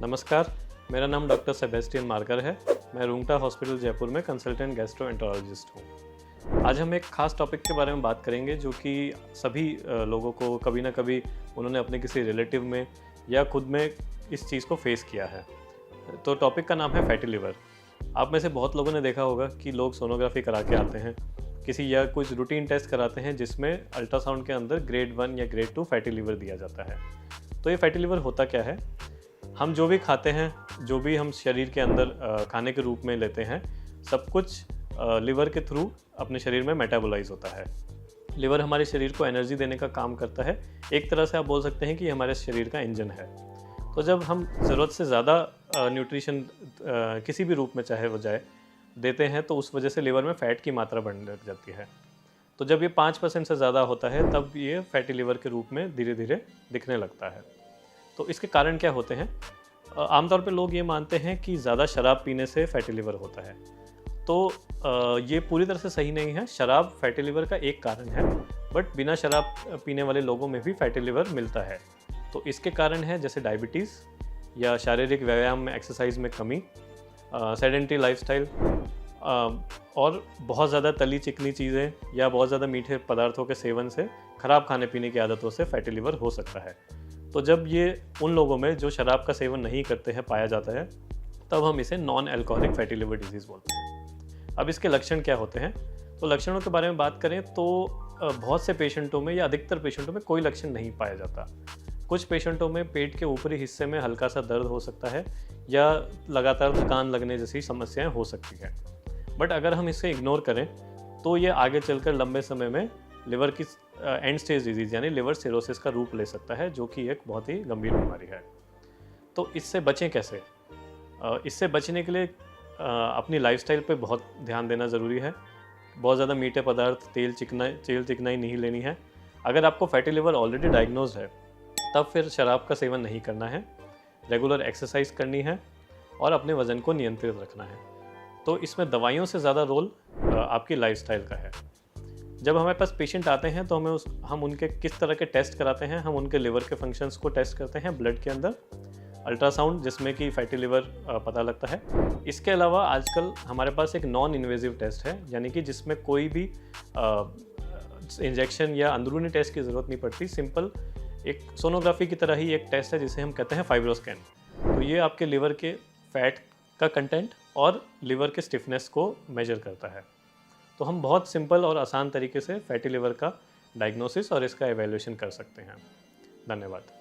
नमस्कार, मेरा नाम डॉक्टर सेबेस्टियन मार्कर है। मैं रूंगटा हॉस्पिटल जयपुर में कंसल्टेंट गैस्ट्रोएंटरोलॉजिस्ट हूँ। आज हम एक ख़ास टॉपिक के बारे में बात करेंगे जो कि सभी लोगों को कभी ना कभी उन्होंने अपने किसी रिलेटिव में या खुद में इस चीज़ को फेस किया है। तो टॉपिक का नाम है फैटी लिवर। आप में से बहुत लोगों ने देखा होगा कि लोग सोनोग्राफी करा के आते हैं, किसी या कुछ रूटीन टेस्ट कराते हैं जिसमें अल्ट्रासाउंड के अंदर ग्रेड 1 या ग्रेड 2 फैटी लिवर दिया जाता है। तो ये फैटी लिवर होता क्या है? हम जो भी खाते हैं, जो भी हम शरीर के अंदर खाने के रूप में लेते हैं, सब कुछ लिवर के थ्रू अपने शरीर में मेटाबोलाइज होता है। लिवर हमारे शरीर को एनर्जी देने का काम करता है। एक तरह से आप बोल सकते हैं कि हमारे शरीर का इंजन है। तो जब हम ज़रूरत से ज़्यादा न्यूट्रिशन किसी भी रूप में चाहे वो जाए देते हैं, तो उस वजह से लिवर में फ़ैट की मात्रा बढ़ने लग जाती है। तो जब ये 5% से ज़्यादा होता है तब ये फैटी लिवर के रूप में धीरे धीरे दिखने लगता है। तो इसके कारण क्या होते हैं? आमतौर पे लोग ये मानते हैं कि ज़्यादा शराब पीने से फैटी लिवर होता है। तो ये पूरी तरह से सही नहीं है। शराब फैटी लिवर का एक कारण है, बट बिना शराब पीने वाले लोगों में भी फैटी लिवर मिलता है। तो इसके कारण है जैसे डायबिटीज़ या शारीरिक व्यायाम में एक्सरसाइज में कमी, सेडेंटरी लाइफस्टाइल और बहुत ज़्यादा तली चिकनी चीज़ें या बहुत ज़्यादा मीठे पदार्थों के सेवन से, ख़राब खाने पीने की आदतों से फैटी लिवर हो सकता है। तो जब ये उन लोगों में जो शराब का सेवन नहीं करते हैं पाया जाता है, तब हम इसे non alcoholic fatty liver disease बोलते हैं। अब इसके लक्षण क्या होते हैं? तो लक्षणों के बारे में बात करें तो बहुत से पेशेंटों में या अधिकतर पेशेंटों में कोई लक्षण नहीं पाया जाता। कुछ पेशेंटों में पेट के ऊपरी हिस्से में हल्का सा दर्द हो सकता है या लगातार थकान लगने जैसी समस्याएं हो सकती हैं। बट अगर हम इसे इग्नोर करें तो ये आगे चलकर लंबे समय में लिवर की एंड स्टेज डिजीज़ यानी लिवर सिरोसिस का रूप ले सकता है, जो कि एक बहुत ही गंभीर बीमारी है। तो इससे बचें कैसे? इससे बचने के लिए अपनी लाइफस्टाइल पे बहुत ध्यान देना ज़रूरी है। बहुत ज़्यादा मीठे पदार्थ, तेल चिकनाई नहीं लेनी है। अगर आपको फैटी लिवर ऑलरेडी डायग्नोज है, तब फिर शराब का सेवन नहीं करना है, रेगुलर एक्सरसाइज करनी है और अपने वज़न को नियंत्रित रखना है। तो इसमें दवाइयों से ज़्यादा रोल आपकी लाइफस्टाइल का है। जब हमारे पास पेशेंट आते हैं तो हम उनके किस तरह के टेस्ट कराते हैं? हम उनके लिवर के फंक्शंस को टेस्ट करते हैं ब्लड के अंदर, अल्ट्रासाउंड जिसमें कि फैटी लिवर पता लगता है। इसके अलावा आजकल हमारे पास एक नॉन इन्वेजिव टेस्ट है, यानी कि जिसमें कोई भी इंजेक्शन या अंदरूनी टेस्ट की ज़रूरत नहीं पड़ती। सिंपल एक सोनोग्राफी की तरह ही एक टेस्ट है जिसे हम कहते हैं फाइब्रोस्कैन। तो ये आपके लिवर के फैट का कंटेंट और लिवर के स्टिफनेस को मेजर करता है। तो हम बहुत सिंपल और आसान तरीके से फैटी लिवर का डायग्नोसिस और इसका एवेल्यूएशन कर सकते हैं। धन्यवाद।